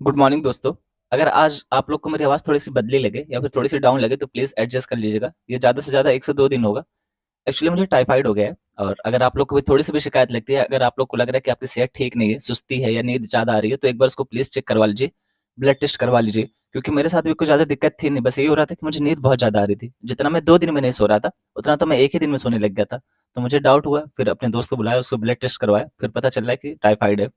Good morning दोस्तों। अगर आज आप लोग को मेरी आवाज़ थोड़ी-सी बदली लगे या फिर थोड़ी-सी डाउन लगे तो प्लीज़ एडजस्ट कर लीजिएगा। ये ज़्यादा से ज़्यादा 1 से 2 दिन होगा। एक्चुअली मुझे टाइफाइड हो गया है और अगर आप लोग को भी थोड़ी-सी भी शिकायत लगती है, अगर आप लोग को लग रहा है कि आपकी सेहत ठीक नहीं है, सुस्ती है या नींद ज़्यादा आ रही है, तो एक बार उसको प्लीज़ चेक करवा लीजिए, ब्लड टेस्ट करवा लीजिए। क्योंकि मेरे साथ भी कुछ ज़्यादा दिक्कत थी नहीं, बस यही हो रहा था कि मुझे नींद बहुत ज़्यादा आ रही थी। जितना मैं 2 दिन में नहीं सो रहा था, उतना तो मैं 1 ही दिन में सोने लग गया था। तो मुझे डाउट हुआ, फिर अपने दोस्त को बुलाया, उसको ब्लड टेस्ट करवाया, फिर पता चल रहा है कि टाइफाइड है।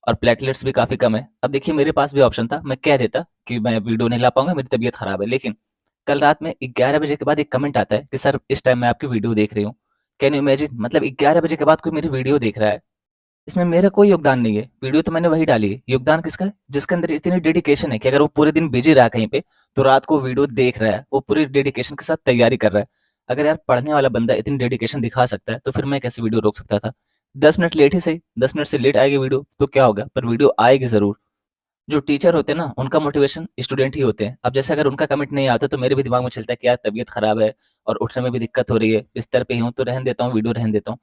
और प्लेटलेट्स भी काफ़ी कम है। अब देखिए मेरे पास भी ऑप्शन था, मैं कह देता कि मैं वीडियो नहीं ला पाऊँगा, मेरी तबीयत ख़राब है। लेकिन कल रात में 11 बजे के बाद एक कमेंट आता है कि सर इस टाइम मैं आपकी वीडियो देख रही हूँ। कैन यू इमेजिन मतलब 11 बजे के बाद कोई मेरी वीडियो देख रहा है। इसमें मेरा कोई योगदान नहीं है, वीडियो तो मैंने वही डाली है। योगदान किसका है? जिसके अंदर इतनी डेडिकेशन है कि अगर वो पूरे दिन बिज़ी रहा कहीं पे, तो रात को वीडियो देख रहा है, वो पूरी डेडिकेशन के साथ तैयारी कर रहा है। अगर यार पढ़ने वाला बंदा इतनी डेडिकेशन दिखा सकता है, तो फिर मैं कैसे वीडियो रोक सकता था? 10 मिनट लेट ही सही, 10 मिनट से लेट आएगी वीडियो, तो क्या होगा? पर वीडियो आएगी ज़रूर। जो टीचर होते हैं ना, उनका मोटिवेशन स्टूडेंट ही होते हैं। अब जैसे अगर उनका कमेंट नहीं आता तो मेरे भी दिमाग में चलता है कि यार तबीयत खराब है और उठने में भी दिक्कत हो रही है, बिस्तर पे ही हूँ तो रहने देता हूँ, वीडियो रहने देता हूँ।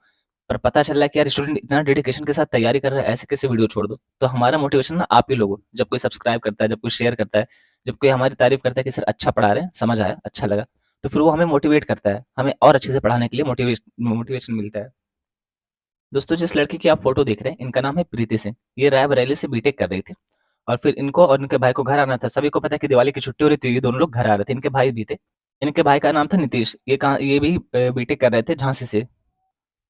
पर पता चल रहा है कि यार स्टूडेंट इतना डेडिकेशन के साथ तैयारी कर रहा है, ऐसे कैसे वीडियो छोड़ दो? तो हमारा मोटिवेशन ना आप ही लोग हो। जब कोई सब्सक्राइब करता है, जब कोई शेयर करता है, जब कोई हमारी तारीफ करता है कि सर अच्छा पढ़ा रहे हैं, समझ आया, अच्छा लगा, तो फिर वो हमें मोटिवेट करता है, हमें और अच्छे से पढ़ाने के लिए मोटिवेशन मिलता है। दोस्तों जिस लड़की की आप फोटो देख रहे हैं, इनका नाम है प्रीति सिंह। ये रायबरेली से बीटेक कर रही थी और फिर इनको और इनके भाई को घर आना था। सभी को पता है कि दिवाली की छुट्टी हो रही थी, ये दोनों लोग घर आ रहे थे। इनके भाई भी थे। इनके भाई का नाम था नीतीश। ये भी बीटेक कर रहे थे झांसी से।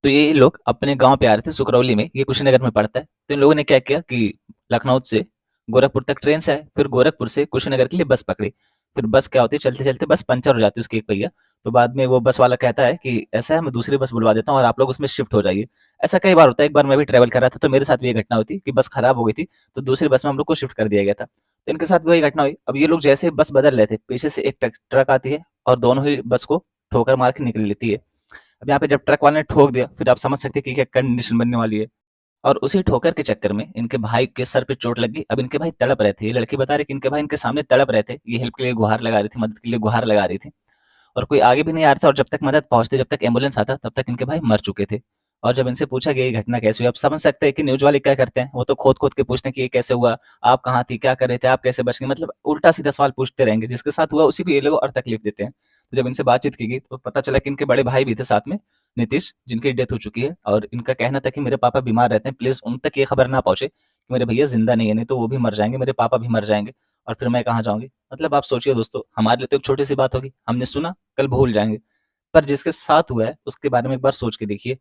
तो ये लोग अपने गांव पे आ रहे थे सुकरौली में, ये कुशीनगर में पड़ता है। तो इन लोगों ने क्या किया कि लखनऊ से गोरखपुर तक ट्रेन से आए, फिर गोरखपुर से कुशीनगर के लिए बस पकड़ी। फिर बस क्या होती है, चलते चलते बस पंचर हो जाती है उसकी एक पहिया। तो बाद में वो बस वाला कहता है कि ऐसा है मैं दूसरी बस बुलवा देता हूँ और आप लोग उसमें शिफ्ट हो जाइए। ऐसा कई बार होता है। एक बार मैं भी ट्रेवल कर रहा था तो मेरे साथ भी ये घटना हुई थी कि बस खराब हो गई थी, तो दूसरी बस में हम लोग को शिफ्ट कर दिया गया था। तो इनके साथ भी वही घटना हुई। अब ये लोग जैसे बस बदल रहे थे, पीछे से एक ट्रक आती है और दोनों ही बस को ठोकर मार के निकल लेती है। अब यहाँ पे जब ट्रक वाले ने ठोक दिया, फिर आप समझ सकते हैं कि क्या कंडीशन बनने वाली है। और उसी ठोकर के चक्कर में इनके भाई के सर पे चोट लग गई। अब इनके भाई तड़प रहे थे। ये लड़की बता रही कि इनके भाई इनके सामने तड़प रहे थे। ये हेल्प के लिए गुहार लगा रही थी, मदद के लिए गुहार लगा रही थी। और कोई आगे भी नहीं आ रहा था और जब तक मदद पहुंचती, जब तक एम्बुलेंस आता, तब तक इनके भाई मर चुके थे। और जब इनसे पूछा गया ये घटना कैसे हुई, आप समझ सकते हैं कि न्यूज वाले क्या करते हैं। वो तो खोद खोद के पूछते हैं कि ये कैसे हुआ, आप कहाँ थी, क्या कर रहे थे, आप कैसे बच गए, मतलब उल्टा सीधा सवाल पूछते रहेंगे। जिसके साथ हुआ उसी को ये लोग और तकलीफ देते हैं। तो जब इनसे बातचीत की गई तो पता चला कि इनके बड़े भाई भी थे साथ में, नीतीश, जिनकी डेथ हो चुकी है। और इनका कहना था कि मेरे पापा बीमार रहते हैं, प्लीज उन तक ये खबर ना पहुंचे कि मेरे भैया जिंदा नहीं है, नहीं तो वो भी मर जाएंगे, मेरे पापा भी मर जाएंगे और फिर मैं कहाँ जाऊंगी। मतलब आप सोचिए दोस्तों, हमारे लिए तो एक छोटी सी बात होगी, हमने सुना, कल भूल जाएंगे। पर जिसके साथ हुआ है उसके बारे में एक बार सोच के देखिए।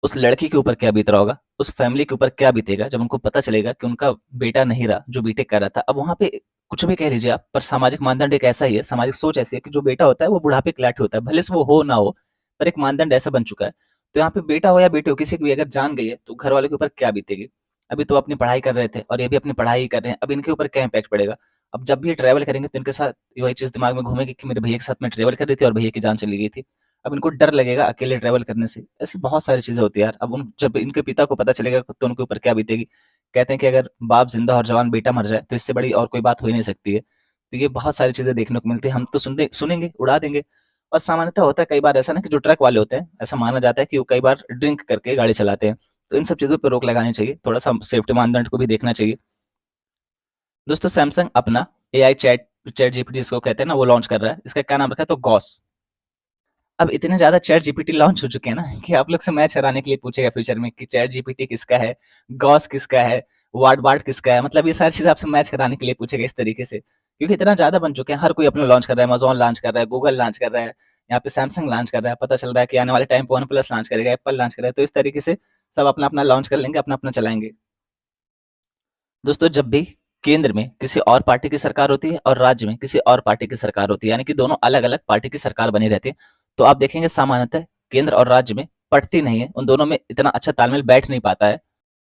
उस लड़की के ऊपर क्या बीत रहा होगा, उस फैमिली के ऊपर क्या बीतेगा जब उनको पता चलेगा कि उनका बेटा नहीं रहा जो बीटेक कर रहा था। अब वहां पे कुछ भी कह लीजिए आप, पर सामाजिक मानदंड एक ऐसा ही है, सामाजिक सोच ऐसी है कि जो बेटा होता है वो बुढ़ापे के लायक होता है, भले से वो हो ना हो, पर एक मानदंड ऐसा बन चुका है। तो यहाँ पे बेटा हो या बेटे हो, किसी की भी अगर जान गई है तो घर वालों के ऊपर क्या बीतेगी। अभी तो अपनी पढ़ाई कर रहे थे और ये भी अपनी पढ़ाई ही कर रहे हैं, अब इनके ऊपर क्या इम्पैक्ट पड़ेगा। अब जब भी ये ट्रैवल करेंगे तो इनके साथ वही चीज दिमाग में घूमेगी कि मेरे भैया के साथ मैं ट्रैवल कर रही थी और भैया की जान चली गई थी। अब इनको डर लगेगा अकेले ट्रैवल करने से। ऐसी बहुत सारी चीज़ें होती हैं यार। अब उन जब इनके पिता को पता चलेगा तो उनके ऊपर क्या बीतेगी। कहते हैं कि अगर बाप ज़िंदा और जवान बेटा मर जाए तो इससे बड़ी और कोई बात हो ही नहीं सकती है। तो ये बहुत सारी चीज़ें देखने को मिलती हैं। हम तो सुनेंगे, उड़ा देंगे। और सामान्यतः होता है कई बार ऐसा ना कि जो ट्रक वाले होते हैं, ऐसा माना जाता है कि वो कई बार ड्रिंक करके गाड़ी चलाते हैं। तो इन सब चीज़ों पे रोक लगानी चाहिए। थोड़ा-सा सेफ्टी मानदंड को भी देखना चाहिए। दोस्तों सैमसंग अपना एआई चैट चैट जीपीटी जिसको कहते हैं ना, वो लॉन्च कर रहा है। इसका क्या नाम रखा है, तो गॉस। अब इतने ज़्यादा चैट जीपीटी लॉन्च हो चुके हैं ना कि आप लोग से मैच कराने के लिए पूछेगा फ्यूचर में कि चैट जीपीटी किसका है, गॉस किसका है, वार्ड बार्ड किसका है। मतलब ये सारी चीज़ आपसे मैच कराने के लिए पूछेगा इस तरीके से। क्योंकि इतना ज़्यादा बन चुके हैं, हर कोई अपना लॉन्च कर रहा है, अमेज़न लॉन्च कर रहा है, गूगल लॉन्च कर रहा है, यहाँ पे सैमसंग लॉन्च कर रहा है, पता चल रहा है कि आने वाले टाइम पे वन प्लस लॉन्च करेगा, एप्पल लॉन्च करेगा। तो इस तरीके से सब अपना-अपना लॉन्च कर लेंगे, अपना-अपना चलाएँगे। दोस्तों जब भी केंद्र में किसी और पार्टी की सरकार होती है और राज्य में किसी और पार्टी की सरकार होती है, यानी कि दोनों अलग-अलग पार्टी की सरकार बनी रहती है, तो आप देखेंगे सामान्यतः केंद्र और राज्य में पटती नहीं है, उन दोनों में इतना अच्छा तालमेल बैठ नहीं पाता है।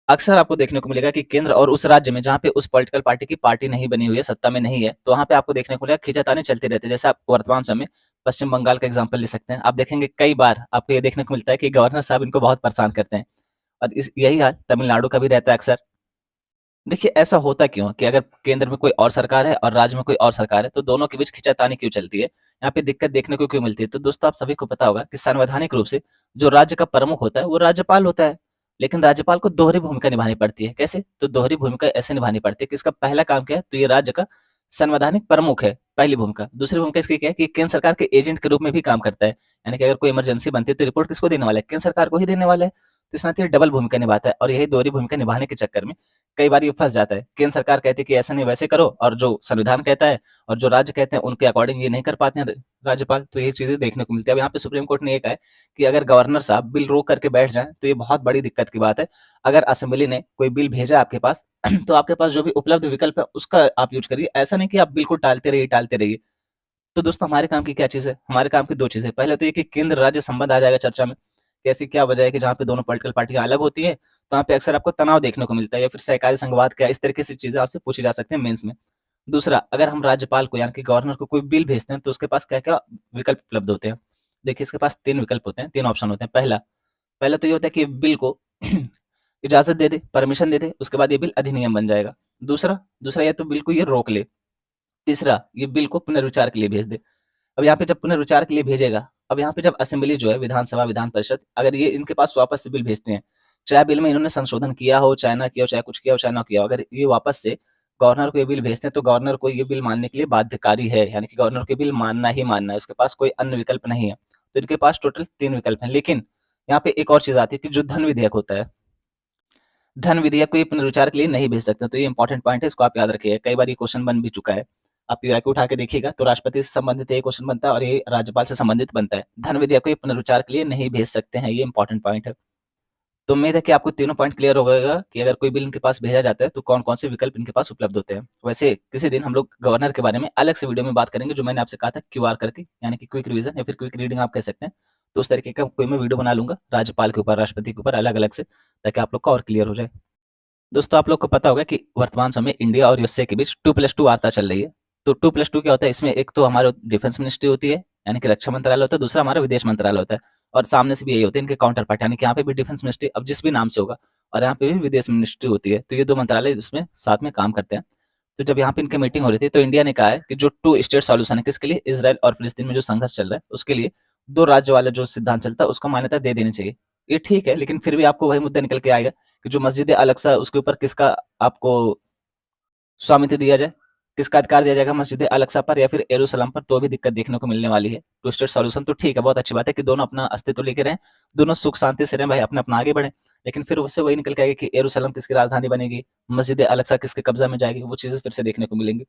अक्सर आपको देखने को मिलेगा कि केंद्र और उस राज्य में जहाँ पे उस पॉलिटिकल पार्टी की पार्टी नहीं बनी हुई है, सत्ता में नहीं है, तो वहाँ पे आपको देखने को मिलेगा खींचातानी चलती रहती है। जैसे आप वर्तमान समय पश्चिम बंगाल का एग्जाम्पल ले सकते हैं। आप देखेंगे कई बार आपको ये देखने को मिलता है कि गवर्नर साहब इनको बहुत परेशान करते हैं। और यही हाल तमिलनाडु का भी रहता है अक्सर। देखिए ऐसा होता क्यों है कि अगर केंद्र में कोई और सरकार है और राज्य में कोई और सरकार है तो दोनों के बीच खींचातानी क्यों चलती है, यहाँ पे दिक्कत देखने को क्यों मिलती है। तो दोस्तों आप सभी को पता होगा कि संवैधानिक रूप से जो राज्य का प्रमुख होता है वो राज्यपाल होता है। लेकिन राज्यपाल को दोहरी भूमिका निभानी पड़ती है। कैसे? तो दोहरी भूमिका ऐसे निभानी पड़ती है कि इसका पहला काम क्या है, तो ये राज्य का संवैधानिक प्रमुख है, पहली भूमिका। दूसरी भूमिका इसकी क्या है कि केंद्र सरकार के एजेंट के रूप में भी काम करता है। यानी कि अगर कोई इमरजेंसी बनती है तो रिपोर्ट किसको देने वाला है? केंद्र सरकार को ही देने वाला है। तो इस नाते ये डबल भूमिका निभाता है और यही दोहरी भूमिका निभाने के चक्कर में कई बार ये फँस जाता है। केंद्र सरकार कहती है कि ऐसा नहीं वैसे करो, और जो संविधान कहता है और जो राज्य कहते हैं उनके अकॉर्डिंग ये नहीं कर पाते हैं राज्यपाल। तो ये चीज़ें देखने को मिलती है। अब यहाँ पे सुप्रीम कोर्ट ने ये कहा है कि अगर गवर्नर साहब बिल रोक करके बैठ जाएँ तो ये बहुत बड़ी दिक्कत की बात है। अगर असेंबली ने कोई बिल भेजा आपके पास तो आपके पास जो भी उपलब्ध विकल्प है उसका आप यूज़ करिए। ऐसा नहीं कि आप बिल को टालते रहिए। तो दोस्तों हमारे काम की क्या चीज़ है? हमारे काम की 2 चीज़ें। पहले तो ये कि केंद्र राज्य संबंध आ जाएगा चर्चा में, कि ऐसी क्या वजह है कि जहाँ पे दोनों पॉलिटिकल पार्टियाँ अलग होती हैं, तो वहाँ पे अक्सर आपको तनाव देखने को मिलता है, या फिर सहकारी संघवाद क्या है, इस तरीके से चीज़ें आपसे पूछी जा सकती हैं मेंस में। दूसरा, अगर हम राज्यपाल को यानी कि गवर्नर को कोई बिल भेजते हैं तो उसके पास क्या-क्या विकल्प उपलब्ध होते हैं। देखिए इसके पास 3 विकल्प होते हैं, 3 ऑप्शन होते हैं। पहला तो ये होता है कि बिल को इजाज़त दे दे, परमिशन दे दे, उसके बाद ये बिल अधिनियम बन जाएगा। दूसरा दूसरा या तो बिल को ये रोक ले। तीसरा, ये बिल को पुनर्विचार के लिए भेज दे। अब यहाँ पे जब पुनर्विचार के लिए भेजेगा, अब यहाँ पे जब असेंबली जो है विधानसभा, विधान परिषद, अगर ये इनके पास वापस से बिल भेजते हैं, चाहे बिल में इन्होंने संशोधन किया हो, चाहे ना किया हो, चाहे कुछ किया हो, चाहे ना किया हो, अगर ये वापस से गवर्नर को ये बिल भेजते हैं, तो गवर्नर को ये बिल मानने के लिए बाध्यकारी है, यानी कि गवर्नर को ये बिल मानना ही मानना है, उसके पास कोई अन्य विकल्प नहीं है। तो इनके पास टोटल 3 विकल्प हैं, लेकिन यहाँ पे एक और चीज़ आती है कि जो धन विधेयक होता है, धन विधेयक को ये पुनर्विचार के लिए नहीं भेज सकते, तो ये इंपॉर्टेंट पॉइंट है, इसको आप याद रखिएगा। कई बार ये क्वेश्चन बन भी चुका है। आप पीवाईक्यू उठा के देखिएगा तो राष्ट्रपति से संबंधित ये क्वेश्चन बनता है और ये राज्यपाल से संबंधित बनता है। धन विधेयक को ये पुनर्विचार के लिए नहीं भेज सकते हैं, ये इंपॉर्टेंट पॉइंट है। तो उम्मीद है कि आपको तीनों पॉइंट क्लियर हो गएगा कि अगर कोई बिल इनके पास भेजा जाता है तो कौन-कौन से विकल्प इनके पास उपलब्ध होते हैं। वैसे किसी दिन हम लोग गवर्नर के बारे में अलग से वीडियो में बात करेंगे, जो मैंने आपसे कहा था क्यूआर करके, यानी कि क्विक रिवीजन या फिर क्विक रीडिंग आप कह सकते हैं। तो उस तरीके का कोई मैं वीडियो बना लूँगा राज्यपाल के ऊपर, राष्ट्रपति के ऊपर अलग-अलग से, ताकि आप लोग का और क्लियर हो जाए। दोस्तों आप लोग को पता होगा कि वर्तमान समय इंडिया और यूएसए के बीच 2+2 वार्ता चल रही है। तो 2+2 क्या होता है? इसमें एक तो हमारा डिफेंस मिनिस्ट्री होती है, यानी कि रक्षा मंत्रालय होता है, दूसरा हमारा विदेश मंत्रालय होता है, और सामने से भी यही होते हैं इनके काउंटर पार्ट, यानी कि यहाँ पे भी डिफेंस मिनिस्ट्री अब जिस भी नाम से होगा, और यहाँ पे भी विदेश मिनिस्ट्री होती है। तो ये 2 मंत्रालय इसमें साथ में काम करते हैं। तो जब यहाँ पे इनकी मीटिंग हो रही थी तो इंडिया ने कहा है कि जो 2 स्टेट सॉल्यूशन है, किसके लिए? इज़राइल और फिलिस्तीन में जो संघर्ष चल रहा है उसके लिए 2 राज्य वाला जो सिद्धांत चलता है उसको मान्यता दे देनी चाहिए। ये ठीक है, लेकिन फिर भी आपको वही मुद्दा निकल के आएगा कि जो मस्जिद अल-अक्सा उसके ऊपर किसका आपको स्वामित्व दिया जाए, किसका अधिकार दिया जाएगा मस्जिद अल-अक्सा पर या फिर यरूशलेम पर, तो भी दिक्कत देखने को मिलने वाली है। टू स्टेट सॉल्यूशन तो ठीक है, बहुत अच्छी बात है कि दोनों अपना अस्तित्व लेके रहें, दोनों सुख शांति से रहें भाई, अपना-अपना आगे बढ़ें। लेकिन फिर उससे वही निकल के आएगा कि यरूशलेम किसकी राजधानी बनेगी, मस्जिद अल-अक्सा किसके कब्ज़ा में जाएगी, वो चीज़ें फिर से देखने को मिलेंगी।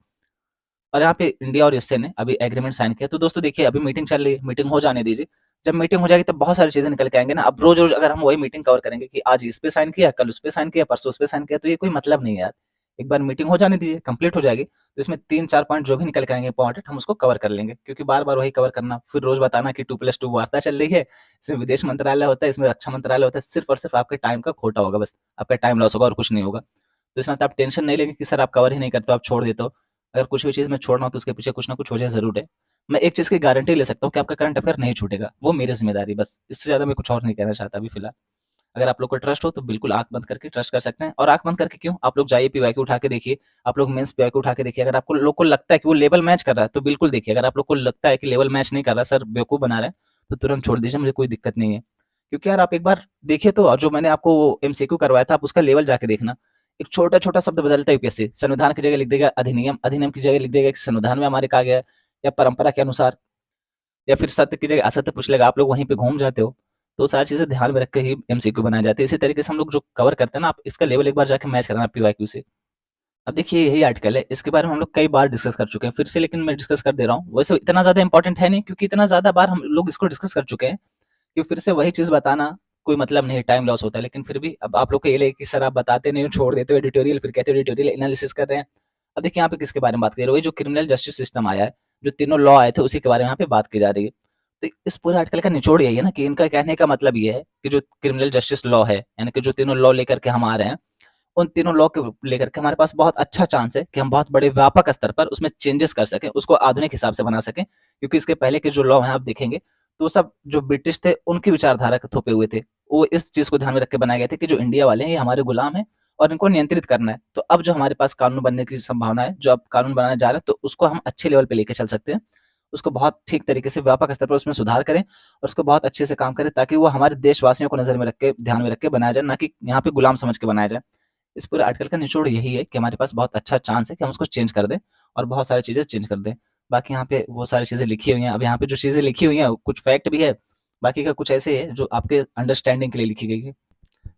और यहाँ पे इंडिया और यूएसए ने अभी एग्रीमेंट साइन किया। तो दोस्तों देखिए अभी मीटिंग चल रही है, मीटिंग हो जाने दीजिए। जब मीटिंग हो जाएगी तब बहुत सारी चीज़ें निकल के आएँगे ना। अब रोज़-रोज़ अगर हम वही मीटिंग कवर करेंगे कि आज इस पे साइन किया, कल उस पे साइन किया, परसों उस पे साइन किया, तो ये कोई मतलब नहीं है यार। एक बार मीटिंग हो जाने दीजिए, कंप्लीट हो जाएगी, तो इसमें 3-4 पॉइंट जो भी निकल के आएँगे इम्पोर्टेंट, हम उसको कवर कर लेंगे। क्योंकि बार-बार वही कवर करना, फिर रोज़ बताना कि 2+2 वार्ता चल रही है, इसमें विदेश मंत्रालय होता है, इसमें रक्षा मंत्रालय होता है, सिर्फ़ और सिर्फ़ आपके टाइम का खोटा होगा बस। आपका टाइम लॉस होगा और कुछ नहीं होगा। तो इस नाते आप टेंशन नहीं लेंगे कि सर आप कवर ही नहीं करते हो, आप छोड़ देते हो। अगर कुछ भी चीज़ मैं छोड़ रहा हूँ तो उसके पीछे कुछ ना कुछ वजह ज़रूर है। मैं एक चीज़ की गारंटी ले सकता हूँ कि आपका करंट अफ़ेयर नहीं छूटेगा, वो मेरी ज़िम्मेदारी बस। इससे ज़्यादा मैं कुछ और नहीं कहना चाहता अभी फ़िलहाल। अगर आप लोग को ट्रस्ट हो तो बिल्कुल आँख बंद करके ट्रस्ट कर सकते हैं, और आँख बंद करके क्यों? आप लोग जाइए पीवाईक्यू उठा के देखिए, आप लोग मेंस पीवाईक्यू उठा के देखिए। अगर आपको लोग को लगता है कि वो लेवल मैच कर रहा है तो बिल्कुल देखिए। अगर आप लोग को लगता है कि लेवल मैच नहीं कर रहा, सर बेवकूफ़ बना रहे हैं, तो तुरंत छोड़ दीजिए, मुझे कोई दिक्कत नहीं है। क्योंकि यार आप एक बार देखिए तो, और जो मैंने आपको वो एमसीक्यू करवाया था आप उसका लेवल जाके देखना। एक छोटा-छोटा शब्द बदलता है यूपीएससी, संविधान की जगह लिख देगा अधिनियम, अधिनियम की जगह लिख देगा कि संविधान में हमारे कहा गया है, या परंपरा के अनुसार, या फिर सत्य की जगह असत्य पूछ लेगा, आप लोग वहीं पे घूम जाते हो। तो सारी चीज़ें ध्यान में रख के ही एमसीक्यू बनाए जाते हैं। इसी तरीके से हम लोग जो कवर करते हैं ना, आप इसका लेवल एक बार जाके मैच कराना पीवाईक्यू से। अब देखिए यही आर्टिकल है, इसके बारे में हम लोग कई बार डिस्कस कर चुके हैं, फिर से लेकिन मैं डिस्कस कर दे रहा हूँ। वैसे इतना ज़्यादा इंपॉर्टेंट है नहीं, क्योंकि इतना ज़्यादा बार हम लोग इसको डिस्कस कर चुके हैं कि फिर से वही चीज़ बताना कोई मतलब नहीं है, टाइम लॉस होता है। लेकिन फिर भी अब आप लोग को ये लगे कि सर आप बताते नहीं हो, छोड़ देते हो एडिटोरियल, फिर कहते हो एडिटोरियल एनालिसिस कर रहे हैं। अब देखिए यहाँ पे किसके बारे में बात कर रहे हैं, वही जो क्रिमिनल जस्टिस सिस्टम आया है, जो तीनों लॉ आए थे उसी के बारे में यहाँ पे बात की जा रही है। तो इस पूरे आर्टिकल का निचोड़ यही है ना कि इनका कहने का मतलब ये है कि जो क्रिमिनल जस्टिस लॉ है, यानी कि जो तीनों लॉ लेकर के हम आ रहे हैं, उन तीनों लॉ को लेकर के हमारे पास बहुत अच्छा चांस है कि हम बहुत बड़े व्यापक स्तर पर उसमें चेंजेस कर सकें, उसको आधुनिक हिसाब से बना सकें। क्योंकि इसके पहले के जो लॉ हैं आप देखेंगे, तो सब जो ब्रिटिश थे उनकी विचारधारा के थोपे हुए थे। वो इस चीज़ को ध्यान में रख के बनाए गए थे कि जो इंडिया वाले हैं ये हमारे गुलाम हैं और इनको नियंत्रित करना है। तो अब जो हमारे पास कानून बनने की संभावना है, जो अब कानून बनाने जा रहे हैं, तो उसको हम अच्छे लेवल पे लेके चल सकते हैं। उसको बहुत ठीक तरीके से व्यापक स्तर पर उसमें सुधार करें और उसको बहुत अच्छे से काम करें, ताकि वो हमारे देशवासियों को नज़र में रख के, ध्यान में रख के बनाया जाए, ना कि यहाँ पे गुलाम समझ के बनाया जाए। इस पूरे आर्टिकल का निचोड़ यही है कि हमारे पास बहुत अच्छा चांस है कि हम उसको चेंज कर दें और बहुत सारी चीज़ें चेंज कर दें। बाकी यहाँ पे वो सारी चीज़ें लिखी हुई हैं। अब यहाँ पे जो चीज़ें लिखी हुई हैं, कुछ फैक्ट भी है, बाकी का कुछ ऐसे है जो आपके अंडरस्टैंडिंग के लिए लिखी गई है।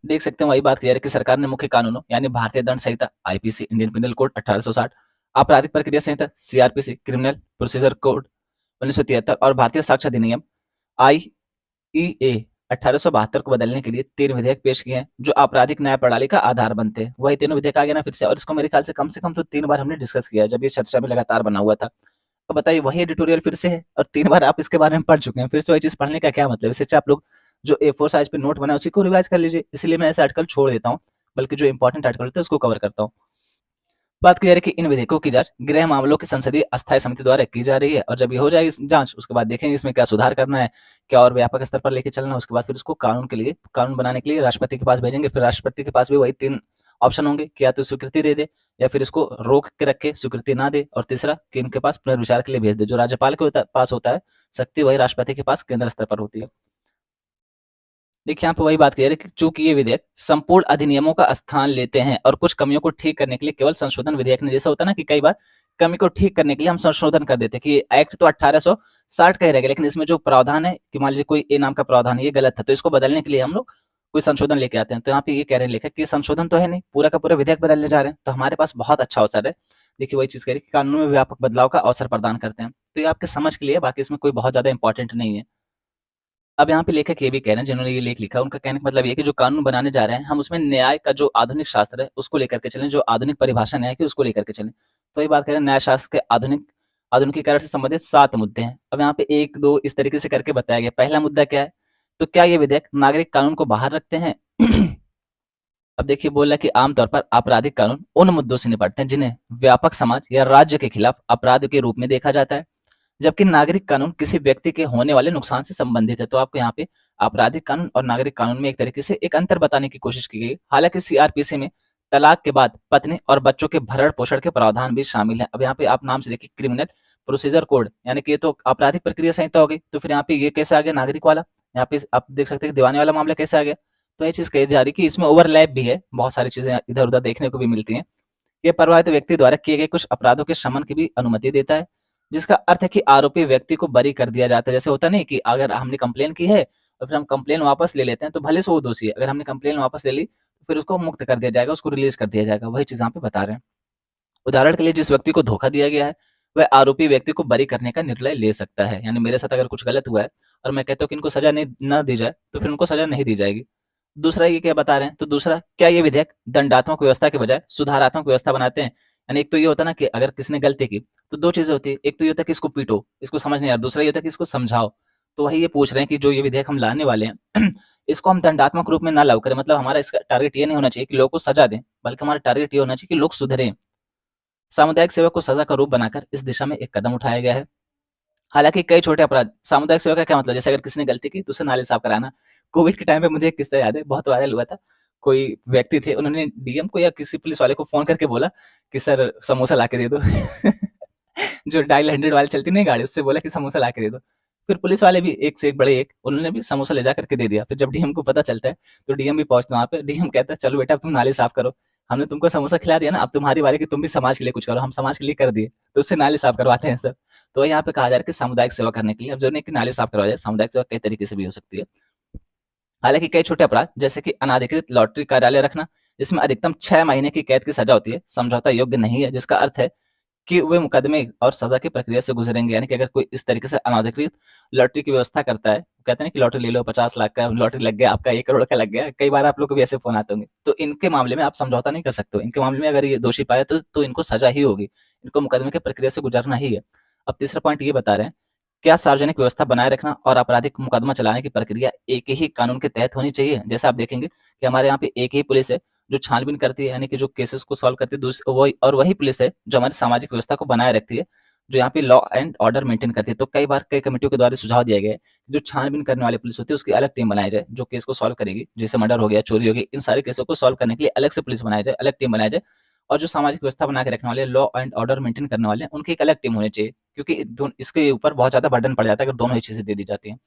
देख सकते हैं, वही बात क्लियर है कि सरकार ने मुख्य कानूनों यानी भारतीय दंड संहिता आईपीसी, इंडियन पिनल कोड 1860, आपराधिक प्रक्रिया संहिता सीआरपीसी, क्रिमिनल प्रोसीजर कोड 1973 और भारतीय साक्ष्य अधिनियम आईईए 1872 को बदलने के लिए 3 विधेयक पेश किए हैं, जो आपराधिक न्याय प्रणाली का आधार बनते हैं। वही तीनों विधेयक आ गए ना फिर से, और इसको मेरे ख्याल से कम तो 3 बार हमने डिस्कस किया है, जब ये चर्चा में लगातार बना हुआ था। तो बताइए, वही एडिटोरियल फिर से है और 3 बार आप इसके बारे में पढ़ चुके हैं, फिर से वही चीज़ पढ़ने का क्या मतलब है? इससे अच्छा आप लोग जो A4 साइज़ पे नोट बना है उसी को रिवाइज़ कर लीजिए। इसलिए मैं ऐसे आर्टिकल छोड़ देता हूँ, बल्कि जो इम्पोर्टेंट आर्टिकल होते हैं उसको कवर करता हूँ। बात क्लियर है कि इन विधेयकों की जांच गृह मामलों की संसदीय अस्थायी समिति द्वारा की जा रही है, और जब ये हो जाएगी जांच, उसके बाद देखेंगे इसमें क्या सुधार करना है, क्या और व्यापक स्तर पर लेके चलना है। उसके बाद फिर उसको कानून बनाने के लिए राष्ट्रपति के पास भेजेंगे। फिर राष्ट्रपति के पास भी वही 3 ऑप्शन होंगे कि या तो स्वीकृति दे दे, या फिर इसको रोक के रखे, स्वीकृति ना दे, और तीसरा कि इनके पास पुनर्विचार के लिए भेज दे। जो राज्यपाल के पास होता है शक्ति, वही राष्ट्रपति के पास केंद्र स्तर पर होती है। देखिए, यहाँ पे वही बात क्लियर है कि चूंकि ये विधेयक संपूर्ण अधिनियमों का स्थान लेते हैं और कुछ कमियों को ठीक करने के लिए केवल संशोधन विधेयक ने, जैसा होता है ना कि कई बार कमी को ठीक करने के लिए हम संशोधन कर देते हैं कि एक्ट तो 1860 का ही रहेगा, लेकिन इसमें जो प्रावधान है कि मान लीजिए कोई ए नाम का प्रावधान है, ये गलत है, तो इसको बदलने के लिए हम लोग कोई संशोधन लेके आते हैं। तो यहाँ पे ये कह रहे हैं लेखक कि संशोधन तो है नहीं, पूरा का पूरा विधेयक बदलने जा रहे हैं, तो हमारे पास बहुत अच्छा अवसर है। देखिए, वही चीज कह रही है कि कानून में व्यापक बदलाव का अवसर प्रदान करते हैं। तो ये आपके समझ के लिए, बाकी इसमें कोई बहुत ज्यादा इंपॉर्टेंट नहीं है। अब यहाँ पे लेखक ये भी कह रहे हैं, जिन्होंने ये लेख लिखा है, उनका कहने का मतलब ये है कि जो कानून बनाने जा रहे हैं, हम उसमें न्याय का जो आधुनिक शास्त्र है उसको लेकर के चलें, जो आधुनिक परिभाषा न्याय की उसको लेकर के चलें। तो ये बात करें, न्याय शास्त्र के आधुनिकीकरण से संबंधित 7 मुद्दे हैं। अब यहाँ पे 1-2 इस तरीके से करके बताया गया। पहला मुद्दा क्या है? तो क्या ये विधेयक नागरिक कानून को बाहर रखते हैं? अब देखिए, बोल रहा है कि आमतौर पर आपराधिक कानून उन मुद्दों से निपटते हैं जिन्हें व्यापक समाज या राज्य के खिलाफ अपराध के रूप में देखा जाता है, जबकि नागरिक कानून किसी व्यक्ति के होने वाले नुकसान से संबंधित है। तो आपको यहाँ पे आपराधिक कानून और नागरिक कानून में एक तरीके से एक अंतर बताने की कोशिश की गई। हालांकि सीआरपीसी में तलाक के बाद पत्नी और बच्चों के भरण पोषण के प्रावधान भी शामिल है। अब यहाँ पे आप नाम से देखिए, क्रिमिनल प्रोसीजर कोड, यानी कि ये तो आपराधिक प्रक्रिया संहिता हो गई, तो फिर यहाँ पे ये कैसे आ गया नागरिक वाला? यहाँ पे आप देख सकते हैं दीवानी वाला मामला कैसे आ गया। तो ये चीज कही जा रही कि इसमें ओवरलैप भी है, बहुत सारी चीजें इधर उधर देखने को भी मिलती हैं। ये प्रभावित व्यक्ति द्वारा किए गए कुछ अपराधों के शमन की भी अनुमति देता है, जिसका अर्थ है कि आरोपी व्यक्ति को बरी कर दिया जाता है। जैसे होता नहीं कि अगर हमने कंप्लेन की है और फिर हम कंप्लेन वापस ले लेते हैं, तो भले से वो दोषी है, अगर हमने कंप्लेन वापस ले ली तो फिर उसको मुक्त कर दिया जाएगा, उसको रिलीज कर दिया जाएगा। वही चीज यहाँ पे बता रहे हैं। उदाहरण के लिए, जिस व्यक्ति को धोखा दिया गया है, वह आरोपी व्यक्ति को बरी करने का निर्णय ले सकता है। यानी मेरे साथ अगर कुछ गलत हुआ है और मैं कहता हूँ कि इनको सजा नहीं ना दी जाए, तो फिर उनको सजा नहीं दी जाएगी। दूसरा ये क्या बता रहे हैं? तो दूसरा, क्या ये विधेयक दंडात्मक व्यवस्था के बजाय सुधारात्मक व्यवस्था बनाते हैं? यानी एक तो ये होता है ना कि अगर किसी ने गलती की, तो 2 चीज़ें होती है। एक तो ये होता है कि इसको पीटो, इसको समझ नहीं आ रहा, दूसरा ये होता है कि इसको समझाओ। तो वही ये पूछ रहे हैं कि जो ये विधेयक हम लाने वाले हैं, इसको हम दंडात्मक रूप में ना लागू करें। मतलब हमारा इसका टारगेट ये नहीं होना चाहिए कि लोगों को सजा दें, बल्कि हमारा टारगेट ये होना चाहिए कि लोग सुधरें। सामुदायिक सेवा को सजा का रूप बनाकर इस दिशा में एक कदम उठाया गया है। हालाँकि कई छोटे अपराध, सामुदायिक सेवा का क्या मतलब? जैसे अगर किसी ने गलती की तो उसे नाली साफ कराना। कोविड के टाइम पे मुझे एक किस्सा याद है, बहुत वायरल हुआ था। कोई व्यक्ति थे, उन्होंने डीएम को या किसी पुलिस वाले को फ़ोन करके बोला कि सर समोसा ला के दे दो। जो डायल 100 वाली चलती नहीं गाड़ी, उससे बोला कि समोसा ला के दे दो। फिर पुलिस वाले भी एक से एक बड़े एक, उन्होंने भी समोसा ले जा कर के दे दिया। फिर जब डीएम को पता चलता है, तो डीएम भी पहुँचता है वहाँ पे। डीएम कहता है, चलो बेटा अब तुम नाली साफ करो। हमने तुमको समोसा खिला दिया ना, अब तुम्हारी बारी कि तुम भी समाज के लिए कुछ करो। हम समाज के लिए कर दिए, तो उससे नाली साफ करवाते हैं सब। तो यहाँ पे कहा जा रहा है कि सामुदायिक सेवा करने के लिए, अब जो नहीं कि नाली साफ करवाया जाए, सामुदायिक सेवा कई तरीके से भी हो सकती है। हालांकि कई छोटे अपराध, जैसे कि अनाधिकृत लॉटरी कार्यालय रखना, जिसमें अधिकतम 6 महीने की कैद की सजा होती है, समझौता योग्य नहीं है, जिसका अर्थ है कि वे मुकदमे और सजा की प्रक्रिया से गुजरेंगे। यानी कि अगर कोई इस तरीके से अनाधिकृत लॉटरी की व्यवस्था करता है, कहते हैं ना कि लॉटरी ले लो, 50 लाख का लॉटरी लग गया, आपका 1 करोड़ का लग गया। कई बार आप लोग को भी ऐसे फोन आते होंगे, तो इनके मामले में आप समझौता नहीं कर सकते हो। इनके मामले में अगर ये दोषी पाए तो इनको सजा ही होगी, इनको मुकदमे की प्रक्रिया से गुजरना ही है। अब तीसरा पॉइंट ये बता रहे हैं, क्या सार्वजनिक व्यवस्था बनाए रखना और आपराधिक मुकदमा चलाने की प्रक्रिया एक ही कानून के तहत होनी चाहिए? जैसे आप देखेंगे कि हमारे यहाँ पे एक ही पुलिस है जो छानबीन करती है, यानी कि जो केसेस को सॉल्व करती है, वही और वही पुलिस है जो हमारी सामाजिक व्यवस्था को बनाए रखती है, जो यहाँ पे लॉ एंड ऑर्डर मेंटेन करती है। तो कई बार कई कमेटियों के द्वारा सुझाव दिया गया है, जो छानबीन करने वाली पुलिस होती है उसकी अलग टीम बनाई जाए, जो केस को सॉल्व करेगी। जैसे मर्डर हो गया, चोरी हो गई, इन सारे केसों को सॉल्व करने के लिए अलग से पुलिस बनाई जाए, अलग टीम बनाई जाए। और जो सामाजिक व्यवस्था बना के रखने वाले, लॉ एंड ऑर्डर मेंटेन करने वाले हैं, उनकी एक अलग टीम होनी चाहिए। क्योंकि इसके ऊपर बहुत ज़्यादा बर्डन पड़ जाता है अगर दोनों ही चीज़ें दे दी जाती हैं।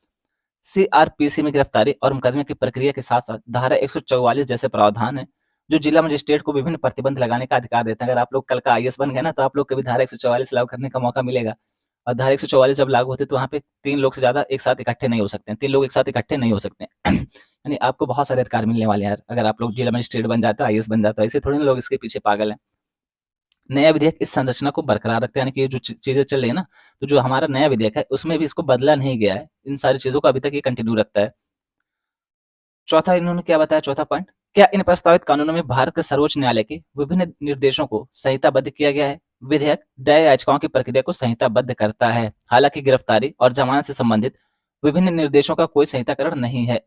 सीआरपीसी में गिरफ्तारी और मुकदमे की प्रक्रिया के साथ-साथ धारा 144 जैसे प्रावधान हैं, जो जिला मजिस्ट्रेट को विभिन्न प्रतिबंध लगाने का अधिकार देते हैं। अगर आप लोग कल का आईएएस बन गए ना, तो आप लोग को भी धारा 144 लागू करने का मौका मिलेगा। और धारा 144 जब लागू होती है, तो वहाँ पे 3 लोग से ज़्यादा एक साथ इकट्ठे नहीं हो सकते हैं। 3 लोग एक साथ इकट्ठे नहीं हो सकते हैं। यानी आपको बहुत सारे अधिकार मिलने वाले हैं यार, अगर आप लोग जिला मजिस्ट्रेट बन जाते हो, आईएएस बन जाते हो। ऐसे थोड़ी ना लोग इसके पीछे पागल हैं। नया विधेयक इस संरचना को बरकरार रखता है, यानी कि ये जो चीज़ें चल रही है ना, तो जो हमारा नया विधेयक है, उसमें भी इसको बदला नहीं गया है। इन सारी चीज़ों को अभी तक ये कंटिन्यू रखता है। चौथा इन्होंने क्या बताया, चौथा पॉइंट, क्या इन प्रस्तावित कानूनों में भारत के सर्वोच्च न्यायालय के विभिन्न निर्देशों को संहिताबद्ध किया गया है? विधेयक दया याचिकाओं की प्रक्रिया को संहिताबद्ध करता है। हालांकि गिरफ्तारी और जमानत से संबंधित विभिन्न निर्देशों का कोई संहिताकरण नहीं है।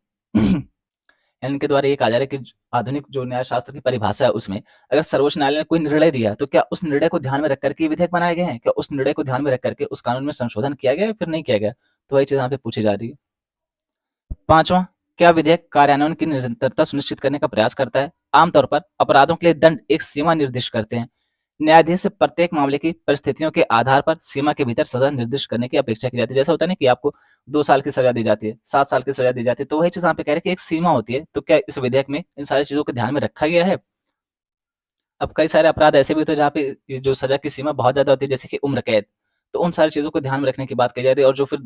इनके द्वारा ये कहा जा रहा है कि आधुनिक जो न्याय शास्त्र की परिभाषा है उसमें अगर सर्वोच्च न्यायालय ने कोई निर्णय दिया तो क्या उस निर्णय को ध्यान में रख करके विधेयक बनाए गए हैं? क्या उस निर्णय को ध्यान में रख करके उस कानून में संशोधन किया गया या फिर नहीं किया गया? तो वही चीज यहाँ पे पूछी जा रही है। पांचवा, क्या विधेयक कार्यान्वयन की निरंतरता सुनिश्चित करने का प्रयास करता है? आमतौर पर अपराधों के लिए दंड एक सीमा निर्दिष्ट करते हैं। न्यायाधीश से प्रत्येक मामले की परिस्थितियों के आधार पर सीमा के भीतर सजा निर्दिष्ट करने की अपेक्षा की जाती है। जैसा होता है ना कि आपको 2 साल की सजा दी जाती है, 7 साल की सजा दी जाती है, तो वही चीज यहाँ पे कह रहे हैं कि एक सीमा होती है। तो क्या इस विधेयक में इन सारी चीजों को ध्यान में रखा गया है? अब कई सारे अपराध ऐसे भी होते हैं जहाँ पे ये जो सजा की सीमा बहुत ज्यादा होती है, जैसे कि उम्र कैद। तो उन सारी चीजों को ध्यान में रखने की बात कही जा रही है। और जो फिर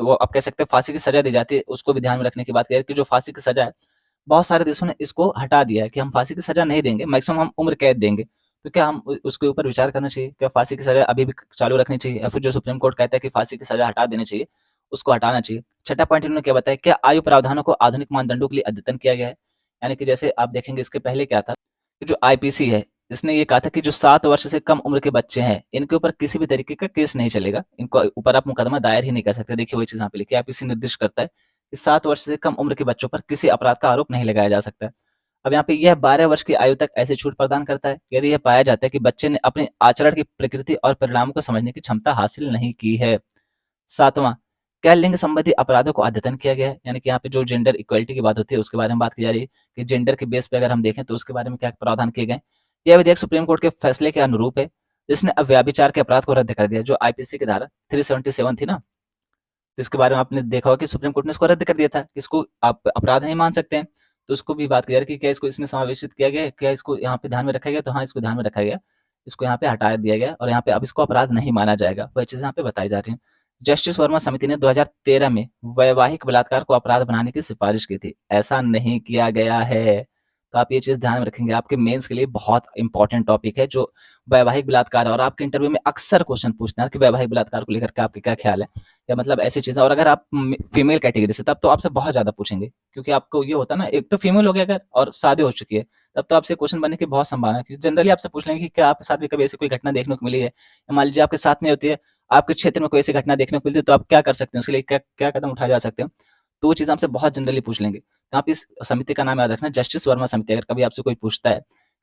वो आप कह सकते हैं फांसी की सजा दी जाती है, उसको भी ध्यान में रखने की बात कही जा रही है कि जो फांसी की सजा है, बहुत सारे देशों ने इसको हटा दिया है कि हम फांसी की सजा नहीं देंगे, मैक्सिमम हम उम्र कैद देंगे। तो क्या हम उसके ऊपर विचार करना चाहिए? क्या फांसी की सजा अभी भी चालू रखनी चाहिए, या फिर जो सुप्रीम कोर्ट कहता है कि फांसी की सजा हटा देनी चाहिए, उसको हटाना चाहिए? छठा पॉइंट इन्होंने क्या बताया, क्या आयु प्रावधानों को आधुनिक मानदंडों के लिए अद्यतन किया गया है? यानी कि जैसे आप देखेंगे इसके पहले क्या था, कि जो आईपीसी है, इसने ये कहा था कि जो 7 वर्ष से कम उम्र के बच्चे हैं, इनके ऊपर किसी भी तरीके का केस नहीं चलेगा, इनको ऊपर आप मुकदमा दायर ही नहीं कर सकते। देखिए वही चीज यहाँ पे लिखी है, आईपीसी निर्दिष्ट करता है कि 7 वर्ष से कम उम्र के बच्चों पर किसी अपराध का आरोप नहीं लगाया जा सकता है। अब यहाँ पे यह 12 वर्ष की आयु तक ऐसी छूट प्रदान करता है यदि यह पाया जाता है कि बच्चे ने अपने आचरण की प्रकृति और परिणामों को समझने की क्षमता हासिल नहीं की है। सातवां, क्या लिंग संबंधी अपराधों को अद्यतन किया गया है? यानी कि यहाँ पे जो जेंडर इक्वलिटी की बात होती है उसके बारे में बात की जा रही है कि जेंडर के बेस पे अगर हम देखें तो उसके बारे में क्या प्रावधान किए गए। यह विधेयक सुप्रीम कोर्ट के फैसले के अनुरूप है, जिसने अव्याभिचार के अपराध को रद्द कर दिया। जो आईपीसी की धारा 377 थी ना, तो इसके बारे में आपने देखा होगा कि सुप्रीम कोर्ट ने इसको रद्द कर दिया था, इसको आप अपराध नहीं मान सकते हैं। तो उसको भी बात की जा रही है कि क्या इसको इसमें समावेशित किया गया है, क्या इसको यहाँ पे ध्यान में रखा गया? तो हाँ, इसको ध्यान में रखा गया, इसको यहाँ पे हटा दिया गया और यहाँ पे अब इसको अपराध नहीं माना जाएगा। वह चीज़ यहाँ पे बताई जा रही है। जस्टिस वर्मा समिति ने 2013 में वैवाहिक बलात्कार को अपराध बनाने की सिफारिश की थी, ऐसा नहीं किया गया है। तो आप ये चीज़ ध्यान में रखेंगे, आपके मेंस के लिए बहुत इंपॉर्टेंट टॉपिक है जो वैवाहिक बलात्कार है। और आपके इंटरव्यू में अक्सर क्वेश्चन पूछते हैं कि वैवाहिक बलात्कार को लेकर के आपके क्या ख्याल है, या मतलब ऐसी चीज़ें। और अगर आप फीमेल कैटेगरी से, तब तो आपसे बहुत ज़्यादा पूछेंगे, क्योंकि आपको ये होता है ना, एक तो फीमेल हो गया अगर और शादी हो चुकी है, तब तो आपसे क्वेश्चन बनने की बहुत संभावना है। क्योंकि जनरली आपसे पूछ लेंगे कि क्या आपके साथ भी कभी ऐसी कोई घटना देखने को मिली है, या मान लीजिए आपके साथ नहीं होती है, आपके क्षेत्र में कोई ऐसी घटना देखने को मिलती है, तो आप क्या कर सकते हैं, उसके लिए क्या क्या कदम उठाए जा सकते हैं? तो वो चीज़ आपसे बहुत जनरली पूछ लेंगे। तो आप इस समिति का नाम याद रखना, जस्टिस वर्मा समिति। अगर कभी आपसे कोई पूछता है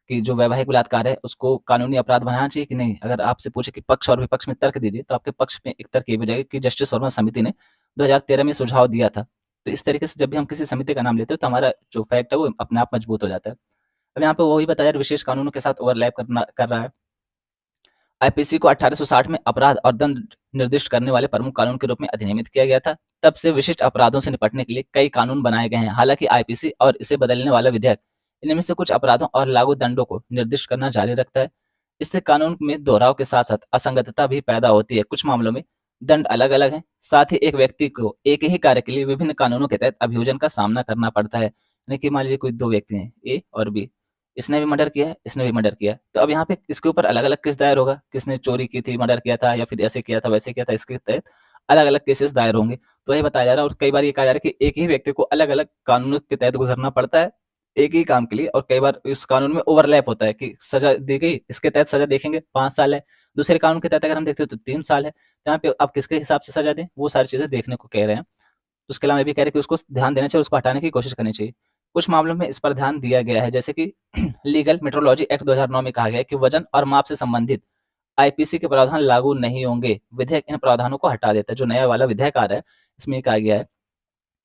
कि जो वैवाहिक बलात्कार है उसको कानूनी अपराध बनाना चाहिए कि नहीं, अगर आपसे पूछे कि पक्ष और विपक्ष में तर्क दीजिए, तो आपके पक्ष में एक तर्क ये भी जाएगा कि जस्टिस वर्मा समिति ने 2013 में सुझाव दिया था। तो इस तरीके से जब भी हम किसी समिति का नाम लेते हैं तो हमारा जो फैक्ट है वो अपने आप मजबूत हो जाता है। अब यहाँ पे वही बताया, विशेष कानूनों के साथ ओवरलैप कर रहा है। आईपीसी को 1860 में अपराध और दंड निर्दिष्ट करने वाले प्रमुख कानून के रूप में अधिनियमित किया गया था। तब से विशिष्ट अपराधों से निपटने के लिए कई कानून बनाए गए हैं। हालांकि आईपीसी और इसे बदलने वाला विधेयक इनमें से कुछ अपराधों और लागू दंडों को निर्दिष्ट करना जारी रखता है। इससे कानून में दोहराव के साथ साथ असंगतता भी पैदा होती है। कुछ मामलों में दंड अलग अलग हैं, साथ ही एक व्यक्ति को एक ही कार्य के लिए विभिन्न कानूनों के तहत अभियोजन का सामना करना पड़ता है। यानी कि मान लीजिए कोई दो व्यक्ति हैं, ए और बी, इसने भी मर्डर किया है, इसने भी मर्डर किया है। तो अब यहाँ पे इसके ऊपर अलग-अलग केस दायर होगा, किसने चोरी की थी, मर्डर किया था, या फिर ऐसे किया था, वैसे किया था, इसके तहत अलग-अलग केसेस दायर होंगे। तो ये बताया जा रहा है, और कई बार ये कहा जा रहा है कि एक ही व्यक्ति को अलग-अलग कानूनों के तहत गुजरना पड़ता है, एक ही काम के लिए। और कई बार इस कानून में ओवरलैप होता है कि सजा दी गई, इसके तहत सजा देखेंगे 5 साल है, दूसरे कानून के तहत अगर हम देखते हैं तो 3 साल है। तो यहाँ पे आप किसके हिसाब से सजा दें, वो सारी चीज़ें देखने को कह रहे हैं। उसके अलावा ये भी कह रहे हैं कि उसको ध्यान देना चाहिए, उसको हटाने की कोशिश करनी चाहिए। कुछ मामलों में इस पर ध्यान दिया गया है, जैसे कि लीगल मेट्रोलॉजी एक्ट 2009 में कहा गया है कि वजन और माप से संबंधित आईपीसी के प्रावधान लागू नहीं होंगे। विधेयक इन प्रावधानों को हटा देता है। जो नया वाला विधेयक आ रहा है, इसमें ये कहा गया है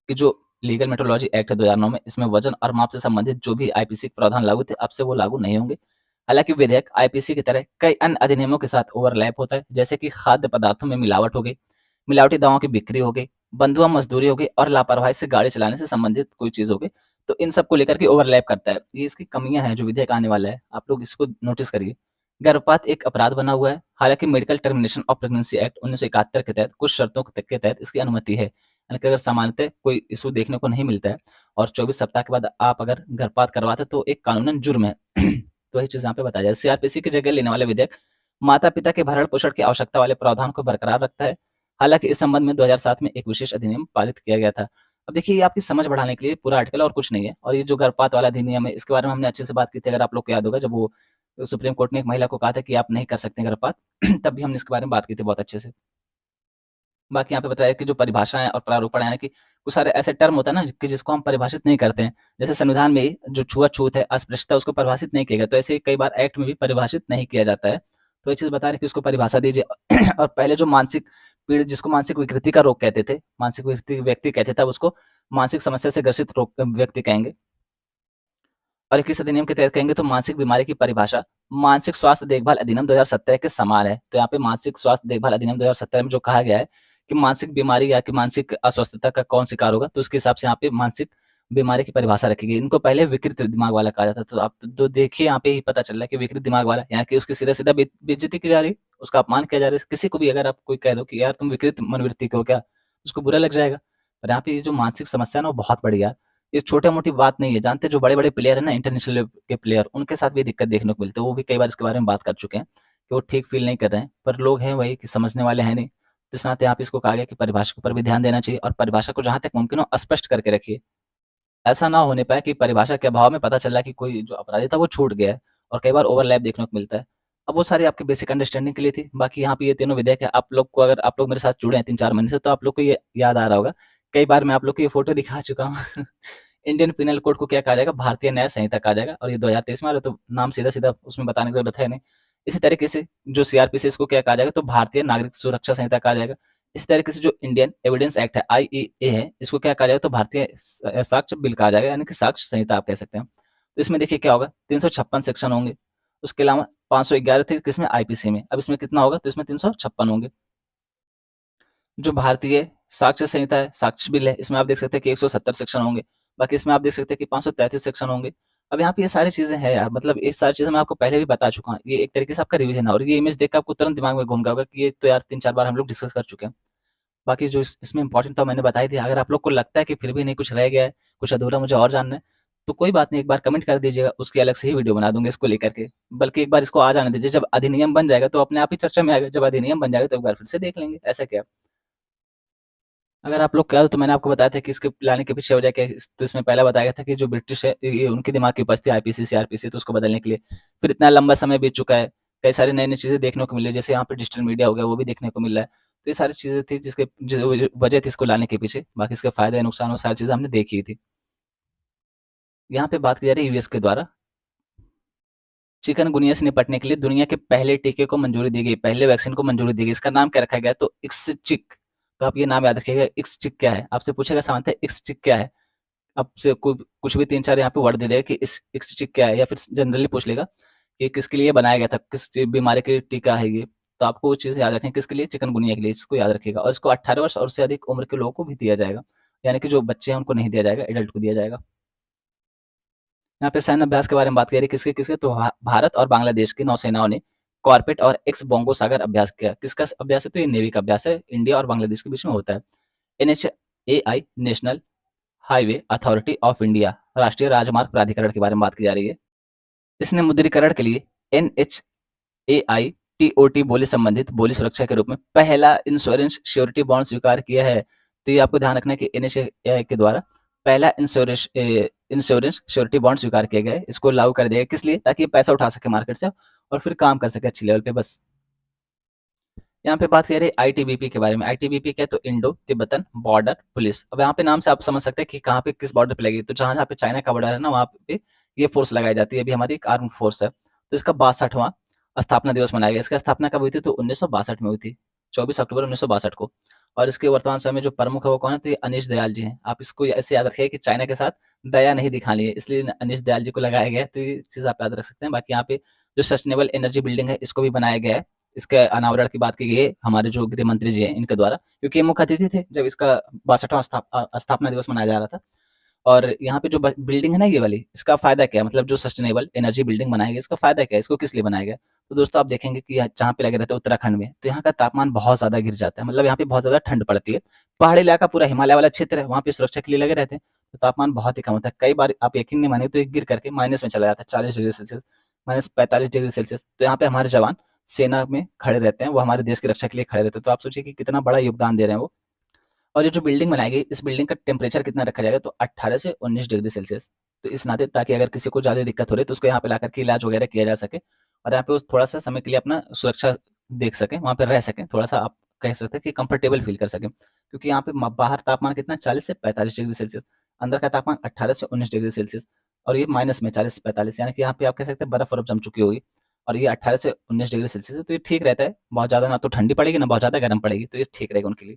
कि जो लीगल मेट्रोलॉजी एक्ट है 2009 में, इसमें वजन और माप से संबंधित जो भी आईपीसी के प्रावधान लागू थे, अब से वो लागू नहीं होंगे। हालांकि विधेयक आईपीसी की तरह कई अन्य अधिनियमों के साथ ओवरलैप होता है, जैसे कि खाद्य पदार्थों में मिलावट हो गई, मिलावटी दवाओं की बिक्री हो गई, बंधुआ मजदूरी हो गई और लापरवाही से गाड़ी चलाने से संबंधित कोई चीज हो गई। तो इन सबको लेकर के ओवरलैप करता है। ये इसकी कमियां हैं जो विधेयक आने वाला है, आप लोग इसको नोटिस करिए। गर्भपात एक अपराध बना हुआ है। हालांकि medical termination of pregnancy act 1971 के तहत कुछ शर्तों के तहत इसकी अनुमति है, यानी कि अगर सामान्यतः कोई इशू देखने को नहीं मिलता है और 24 सप्ताह के बाद आप अगर गर्भपात करवाते तो एक कानूनन जुर्म है। तो वही चीज यहाँ पे बताया जाए। सीआरपीसी की जगह लेने वाले विधेयक माता पिता के भरण पोषण की आवश्यकता वाले प्रावधान को बरकरार रखता है। हालांकि इस संबंध में 2007 में एक विशेष अधिनियम पारित किया गया था। अब देखिए, ये आपकी समझ बढ़ाने के लिए पूरा आर्टिकल और कुछ नहीं है। और ये जो गर्भपात वाला अधिनियम है, इसके बारे में हमने अच्छे से बात की थी, अगर आप लोग को याद होगा, जब वो सुप्रीम कोर्ट ने एक महिला को कहा था कि आप नहीं कर सकते गर्भपात। तब भी हमने इसके बारे में बात की थी बहुत अच्छे से। बाकी यहाँ पे बताया कि जो परिभाषाएं और प्रारूपण है, कि कुछ सारे ऐसे टर्म होता है ना कि जिसको हम परिभाषित नहीं करते हैं। जैसे संविधान में ही जो छुआछूत है, अस्पृश्यता, उसको परिभाषित नहीं किया गया, तो ऐसे ही कई बार एक्ट में भी परिभाषित नहीं किया जाता है। तो ये चीज बता रहे कि उसको परिभाषा दीजिए। और पहले जो मानसिक पीड़, जिसको मानसिक विकृति का रोग कहते थे, मानसिक विकृति व्यक्ति कहते थे, अब उसको मानसिक समस्या से ग्रसित रोग व्यक्ति कहेंगे। और 21 अधिनियम के तहत कहेंगे तो मानसिक बीमारी की परिभाषा मानसिक स्वास्थ्य देखभाल अधिनियम 2017 के समान है। तो यहाँ पे मानसिक स्वास्थ्य देखभाल अधिनियम 2017 में जो कहा गया है कि मानसिक बीमारी या कि मानसिक अस्वस्थता का कौन शिकार होगा, तो उसके हिसाब से यहाँ पे मानसिक बीमारी की परिभाषा रखी गई। इनको पहले विकृत दिमाग वाला कहा जाता था। तो आप तो देखिए, यहाँ पे ही पता चल रहा है कि विकृत दिमाग वाला, यहाँ की उसकी सीधा सीधा बेइज्जती की जा रही है, उसका अपमान किया जा रहा है। किसी को भी अगर आप कोई कह दो कि यार तुम विकृत मनोवृत्ति के हो क्या, उसको बुरा लग जाएगा। पर यहाँ पे ये जो मानसिक समस्या है ना, वो बहुत बड़ी है। ये छोटा-मोटी बात नहीं है। जानते हैं जो बड़े-बड़े प्लेयर हैं ना, इंटरनेशनल लेवल के प्लेयर, उनके साथ भी दिक्कत देखने को मिलती है। वो भी कई बार इसके बारे में बात कर चुके हैं कि वो ठीक फ़ील नहीं कर रहे हैं, पर लोग हैं वही कि समझने वाले हैं नहीं। तो इस नाते यहाँ पे इसको कहा गया कि परिभाषा के ऊपर भी ध्यान देना चाहिए और परिभाषा को जहाँ तक मुमकिन हो स्पष्ट करके रखिए। ऐसा ना होने पाए कि परिभाषा के अभाव में पता चल रहा है कि कोई जो अपराधी था वो छूट गया है और कई बार ओवरलैप देखने को मिलता है। अब वो सारी आपकी बेसिक अंडरस्टैंडिंग के लिए थी। बाकी यहाँ पे ये तीनों विधेयक है। आप लोग को, अगर आप लोग मेरे साथ जुड़े हैं 3-4 महीने से, तो आप लोग को ये याद आ रहा होगा। कई बार मैं आप लोग को ये फ़ोटो दिखा चुका हूँ। इंडियन पिनल कोड को क्या कहा जाएगा? भारतीय न्याय संहिता कहा जाएगा और ये 2023 में आ रहा है, तो नाम सीधा-सीधा उसमें बताने की ज़रूरत है नहीं। इसी तरीके से जो सीआरपीसी, इसको क्या कहा जाएगा? तो भारतीय नागरिक सुरक्षा संहिता कहा जाएगा। इस तरीके से जो इंडियन एविडेंस एक्ट है, आईईए है, इसको क्या कहा जाएगा? तो भारतीय साक्ष्य बिल कहा जाएगा, यानी कि साक्ष्य संहिता आप कह सकते हैं। तो इसमें देखिए क्या होगा, 356 सेक्शन होंगे। उसके अलावा 511 थे किसमें? आईपीसी में। अब इसमें कितना होगा? तो इसमें 356 होंगे। जो भारतीय साक्ष्य संहिता है, साक्ष्य बिल है, इसमें आप देख सकते हैं कि 170 सेक्शन होंगे। बाकी इसमें आप देख सकते हैं कि 533 सेक्शन होंगे। अब यहाँ पे ये सारी चीज़ें हैं यार, मतलब ये सारी चीज़ें मैं आपको पहले भी बता चुका हूँ। ये एक तरीके से आपका रिवीजन है और ये इमेज देख के आपको तुरंत दिमाग में घूम गया होगा कि ये तो यार 3-4 बार हम लोग डिस्कस कर चुके हैं। बाकी जो इसमें इम्पोर्टेंट था मैंने बता ही दिया। अगर आप लोग को लगता है कि फिर भी नहीं कुछ रह गया है, कुछ अधूरा मुझे और जानना है, तो कोई बात नहीं, एक बार कमेंट कर दीजिएगा, उसकी अलग से ही वीडियो बना दूँगा इसको लेकर के। बल्कि एक बार इसको आ जाने दीजिए, जब अधिनियम बन जाएगा तो अपने आप ही चर्चा में आएगा। जब अधिनियम बन जाएगा तो एक बार फिर से देख लेंगे, ऐसा क्या? अगर आप लोग क्या, तो मैंने आपको बताया था कि इसके लाने के पीछे वजह क्या है। तो इसमें पहला बताया गया था कि जो ब्रिटिश है, ये उनके दिमाग की उपज थी आईपीसी सीआरपीसी, तो उसको बदलने के लिए। फिर इतना लंबा समय बीत चुका है, कई सारी नई-नई चीज़ें देखने को मिल रही है, जैसे यहाँ पे डिजिटल मीडिया हो गया, वो भी देखने को मिल रहा है। तो ये सारी चीज़ें थी जिसके जो वजह थी इसको लाने के पीछे। बाकी इसके फ़ायदे, नुकसान, वो सारी चीज़ें हमने देखी ही थी। यहाँ पे बात की जा रही है यूएस के द्वारा चिकनगुनिया से निपटने के लिए दुनिया के पहले टीके को मंजूरी दी गई, पहले वैक्सीन को मंजूरी दी गई। इसका नाम क्या रखा गया? तो इक्सचिक। तो आप ये नाम याद रखिएगा, इक्सचिक क्या है? आपसे पूछेगा सामान्यतः इक्सचिक क्या है? आपसे कुछ भी 3-4 यहाँ पे वर्ड दे देगा कि इस इक्सचिक क्या है, या फिर जनरली पूछ लेगा कि किसके लिए बनाया गया था, किस बीमारी के टीका है ये। तो आपको वो चीज़ याद रखनी है, किसके लिए? चिकनगुनिया के लिए, इसको याद रखिएगा। और इसको 18 वर्ष और उससे अधिक उम्र के लोगों को भी दिया जाएगा, यानी कि जो बच्चे हैं उनको नहीं दिया जाएगा, एडल्ट को दिया जाएगा। यहाँ पे सैन्य अभ्यास के बारे में बात करें, किसके किसके? तो भारत और बांग्लादेश की नौसेनाओं ने कॉर्पेट और एक्स बोंगो सागर अभ्यास किया। किसका अभ्यास है? तो ये नेवी का अभ्यास है, इंडिया और बांग्लादेश के बीच में होता है। NHAI, national highway authority of India, राष्ट्रीय राजमार्ग प्राधिकरण के बारे में बात की जा रही है। इसने मुद्रीकरण के लिए एनएचएआई टीओटी बोली संबंधित बोली सुरक्षा के रूप में पहला इंश्योरेंस श्योरिटी बॉन्ड स्वीकार किया है। तो ये आपको ध्यान रखना है कि एनएचएआई के द्वारा पहला इंश्योरेंस श्योरिटी बॉन्ड स्वीकार किया गया है। इसको लागू कर दिया गया, किस लिए? ताकि ये पैसा उठा सके मार्केट से और फिर काम कर सके अच्छी लेवल पे, बस। यहाँ पे बात करें आईटीबीपी के बारे में। आईटीबीपी क्या है? तो इंडो तिब्बतन बॉर्डर पुलिस। अब यहाँ पे नाम से आप समझ सकते हैं कि कहाँ पे किस बॉर्डर पे लगेगी। तो जहाँ जहाँ पे चाइना का बॉर्डर है ना, वहाँ पे ये फोर्स लगाई जाती है। अभी हमारी एक आर्म फोर्स है। तो इसका 62वां स्थापना दिवस मनाया गया। इसका स्थापना कब हुई थी? तो 1962 में हुई थी, 24 अक्टूबर 1962 को। और इसके वर्तमान समय में जो प्रमुख है वो कौन है? तो ये अनीश दयाल जी हैं। आप इसको ऐसे याद रखिए कि चाइना के साथ दया नहीं दिखानी है, इसलिए अनीश दयाल जी को लगाया गया है। तो ये चीज़ आप याद रख सकते हैं। बाकी यहाँ पे जो सस्टेनेबल एनर्जी बिल्डिंग है इसको भी बनाया गया है। इसके अनावरण की बात की गई है हमारे जो गृह मंत्री जी हैं इनके द्वारा, क्योंकि ये मुख्य अतिथि थे जब इसका 62वां स्थापना दिवस मनाया जा रहा था। और यहाँ पे जो बिल्डिंग है ना ये वाली, इसका फायदा क्या है, मतलब जो सस्टेनेबल एनर्जी बिल्डिंग बनाई गई इसका फायदा क्या है, इसको किस लिए बनाया गया। तो दोस्तों आप देखेंगे कि जहाँ पे लगे रहते हैं उत्तराखंड में, तो यहाँ का तापमान बहुत ज्यादा गिर जाता है, मतलब यहाँ पे बहुत ज्यादा ठंड पड़ती है। पहाड़ी इलाका पूरा हिमालय वाला क्षेत्र है, वहाँ पे सुरक्षा के लिए लगे रहते हैं, तो तापमान बहुत ही कम होता है। कई बार आप यकीन नहीं मानेंगे तो ये गिर करके माइनस में चला जाता है, 40 डिग्री सेल्सियस, -45 डिग्री सेल्सियस। तो यहाँ पे हमारे जवान सेना में खड़े रहते हैं, वो हमारे देश की रक्षा के लिए खड़े रहते हैं। तो आप सोचिए कि कितना बड़ा योगदान दे रहे हैं वो। और ये जो बिल्डिंग बनाई गई, इस बिल्डिंग का टेम्परेचर कितना रखा जाएगा, तो 18 से 19 डिग्री सेल्सियस। तो इस नाते, ताकि अगर किसी को ज़्यादा दिक्कत हो रही है तो उसको यहाँ पे ला करके इलाज वगैरह किया जा सके, और यहाँ पे वो थोड़ा सा समय के लिए अपना सुरक्षा देख सकें, वहाँ पे रह सकें, थोड़ा सा आप कह सकते हैं कि कंफर्टेबल फील कर सकें। क्योंकि यहाँ पे बाहर तापमान कितना 40 से 45 डिग्री सेल्सियस, अंदर का तापमान 18 से 19 डिग्री सेल्सियस, और ये माइनस में 40 से 45, यानी कि यहाँ पे आप कह सकते हैं बर्फ जम चुकी होगी। और ये 18 से 19 डिग्री सेल्सियस है, तो ये ठीक रहता है, बहुत ज़्यादा ना तो ठंडी पड़ेगी ना बहुत ज़्यादा गर्म पड़ेगी, तो ये ठीक रहेगा उनके लिए।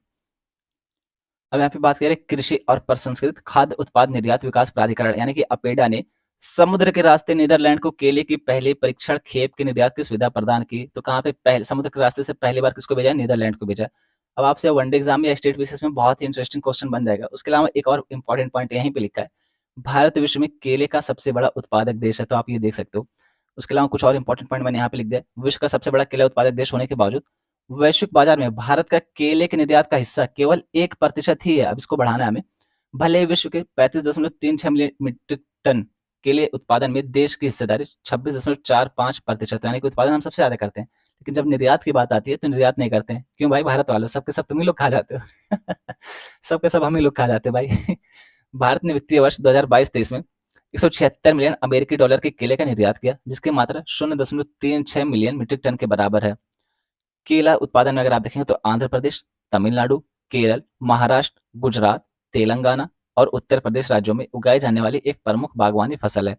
अब यहाँ पे बात करें कृषि और प्रसंस्कृत खाद्य उत्पाद निर्यात विकास प्राधिकरण यानी कि अपेडा ने समुद्र के रास्ते नीदरलैंड को केले की पहली परीक्षण खेप के निर्यात की सुविधा प्रदान की। तो कहाँ पे पहले समुद्र के रास्ते से पहली बार किसको भेजा है, नीदरलैंड को भेजा है। अब आपसे वनडे एग्जाम या स्टेट बेसिस में बहुत ही इंटरेस्टिंग क्वेश्चन बन जाएगा। उसके अलावा एक और इंपॉर्टेंट पॉइंट यहीं पे लिखा है, भारत विश्व में केले का सबसे बड़ा उत्पादक देश है, तो आप ये देख सकते हो। उसके अलावा कुछ और इंपॉर्टेंट पॉइंट मैंने यहाँ पे लिख दिया, विश्व का सबसे बड़ा केला उत्पादक देश होने के बावजूद वैश्विक बाजार में भारत का केले के निर्यात का हिस्सा केवल 1% ही है। अब इसको बढ़ाना है हमें। भले ही विश्व के 35.36 मिलियन मीट्रिक टन केले उत्पादन में देश की हिस्सेदारी 26.45%, यानी कि उत्पादन हम सबसे ज्यादा करते हैं, लेकिन जब निर्यात की बात आती है तो निर्यात नहीं करते हैं। क्यों भाई, भारत वालों सबके सब तुम ही लोग खा जाते हो। सबके सब हम ही लोग खा जाते हैं भाई। भारत ने वित्तीय वर्ष 2022-23 में 176 मिलियन अमेरिकी डॉलर के केले का निर्यात किया, जिसकी मात्रा 0.36 मिलियन मीट्रिक टन के बराबर है। केला उत्पादन में अगर आप देखें तो आंध्र प्रदेश, तमिलनाडु, केरल, महाराष्ट्र, गुजरात, तेलंगाना और उत्तर प्रदेश राज्यों में उगाई जाने वाली एक प्रमुख बागवानी फसल है।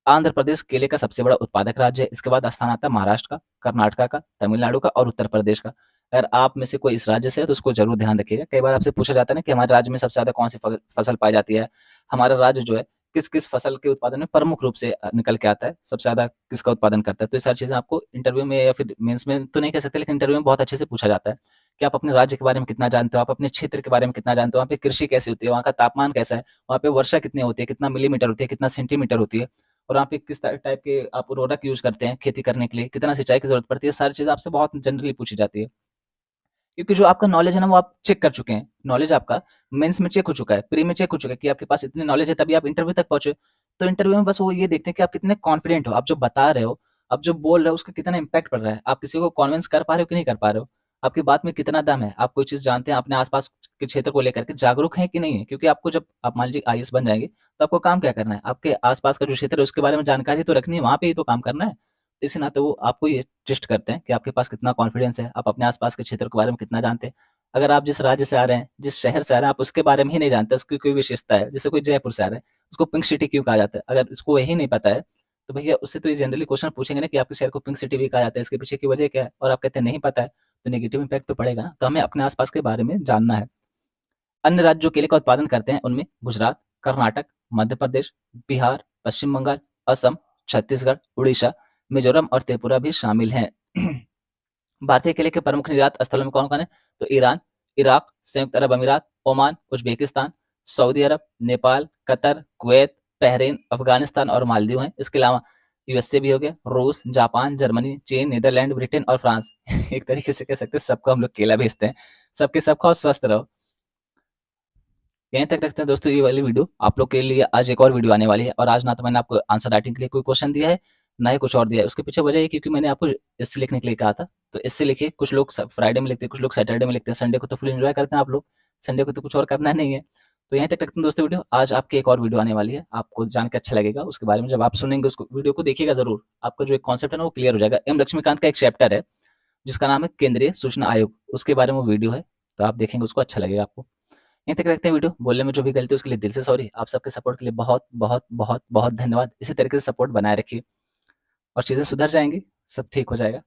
आंध्र प्रदेश केले का सबसे बड़ा उत्पादक राज्य है। इसके बाद स्थान आता है महाराष्ट्र का, कर्नाटक का, तमिलनाडु का और उत्तर प्रदेश का। अगर आप में से कोई इस राज्य से है तो उसको जरूर ध्यान रखिएगा। कई बार आपसे पूछा जाता है ना कि हमारे राज्य में सबसे ज्यादा कौन सी फसल पाई जाती है, हमारा राज्य जो है किस किस फसल के उत्पादन में प्रमुख रूप से निकल के आता है, सबसे ज्यादा किसका उत्पादन करता है। तो ये सारी चीजें आपको इंटरव्यू में या फिर मेंस में तो नहीं कह सकते, लेकिन इंटरव्यू में बहुत अच्छे से पूछा जाता है कि आप अपने राज्य के बारे में कितना जानते हो, आप अपने क्षेत्र के बारे में कितना जानते हो, वहाँ पे कृषि कैसी होती है, वहाँ का तापमान कैसा है, वहाँ पे वर्षा कितनी होती है, कितना मिलीमीटर होती है, कितना सेंटीमीटर होती है, और वहाँ पे किस टाइप के आप उर्वरक यूज करते हैं खेती करने के लिए, कितना सिंचाई की जरूरत पड़ती है, सारी चीजें आपसे बहुत जनरली पूछी जाती है। क्योंकि जो आपका नॉलेज है ना वो आप चेक कर चुके हैं, नॉलेज आपका मेंस में चेक हो चुका है, प्री में चेक हो चुका है कि आपके पास इतनी नॉलेज है, तभी आप इंटरव्यू तक पहुंचे। तो इंटरव्यू में बस वो ये देखते हैं कि आप कितने कॉन्फिडेंट हो, आप जो बता रहे हो, आप जो बोल रहे हो उसका कितना इम्पैक्ट पड़ रहा है, आप किसी को कॉन्विंस कर पा रहे हो कि नहीं कर पा रहे हो, आपकी बात में कितना दम है, आप कोई चीज जानते हैं अपने आसपास के क्षेत्र को लेकर के, जागरूक हैं कि नहीं है। क्योंकि आपको जब आप मान लीजिए आईएएस बन जाएंगे तो आपको काम क्या करना है, आपके आसपास का जो क्षेत्र है उसके बारे में जानकारी तो रखनी है, वहां पे ही तो काम करना है। इसी नाते वो आपको ये टेस्ट करते हैं कि आपके पास कितना कॉन्फिडेंस है, आप अपने आसपास के क्षेत्र के बारे में कितना जानते हैं। अगर आप जिस राज्य से आ रहे हैं, जिस शहर से आ रहे हैं, आप उसके बारे में ही नहीं जानते, उसकी कोई विशेषता है, जैसे कोई जयपुर से आ रहा है, उसको पिंक सिटी क्यों कहा जाता है, अगर इसको यही नहीं पता है तो भैया उससे तो ये जनरली क्वेश्चन पूछेंगे ना कि आपके शहर को पिंक सिटी भी कहा जाता है, इसके पीछे की वजह क्या है, और आप कहते हैं नहीं पता है, तो नेगेटिव इम्पैक्ट तो पड़ेगा ना। तो हमें अपने आसपास के बारे में जानना है। अन्य राज्य जो केले का उत्पादन करते हैं उनमें गुजरात, कर्नाटक, मध्य प्रदेश, बिहार, पश्चिम बंगाल, असम, छत्तीसगढ़, उड़ीसा, मिजोरम और त्रिपुरा भी शामिल हैं। भारतीय केले के प्रमुख निर्यात स्थलों में कौन-कौन है? तो ईरान, इराक, संयुक्त अरब अमीरात, Oman, Uzbekistan, Saudi Arab, Nepal, Qatar, Kuwait, Bahrain, Afghanistan और मालदीव हैं। इसके अलावा यूएसए भी हो गया, रूस, जापान, जर्मनी, चीन, नीदरलैंड, ब्रिटेन और फ्रांस। एक तरीके से कह सकते हैं सबको हम लोग केला भेजते हैं। सबके सब खाओ, स्वस्थ रहो। यहीं तक रखते हैं दोस्तों ये वाली वीडियो। आप लोग के लिए आज एक और वीडियो आने वाली है, और आज ना तो मैंने आपको आंसर राइटिंग के लिए कोई क्वेश्चन दिया है, ना ही कुछ और दिया है। उसके पीछे वजह ये क्योंकि मैंने आपको इससे लिखने के लिए कहा था। तो इससे लिखिए, कुछ लोग फ्राइडे में लिखते हैं, कुछ लोग सैटरडे में लिखते हैं, संडे को तो फुल एंजॉय करते हैं आप लोग, संडे को तो कुछ और करना नहीं है। तो यहीं तक रखते हैं दोस्तों वीडियो। आज आपकी एक और वीडियो आने वाली है, आपको जान के अच्छा लगेगा उसके बारे में। जब आप सुनेंगे उसको, वीडियो को देखिएगा जरूर, आपका जो एक कॉन्सेप्ट है ना वो क्लियर हो जाएगा। एम लक्ष्मीकांत का एक चैप्टर है जिसका नाम है केंद्रीय सूचना आयोग, उसके बारे में वीडियो है, तो आप देखेंगे उसको, अच्छा लगेगा आपको। यहीं तक रखते हैं वीडियो। बोलने में जो भी गलती है उसके लिए दिल से सॉरी। आप सबके सपोर्ट के लिए बहुत बहुत बहुत बहुत धन्यवाद। इसी तरीके से सपोर्ट बनाए रखिए और चीज़ें सुधर जाएंगी, सब ठीक हो जाएगा।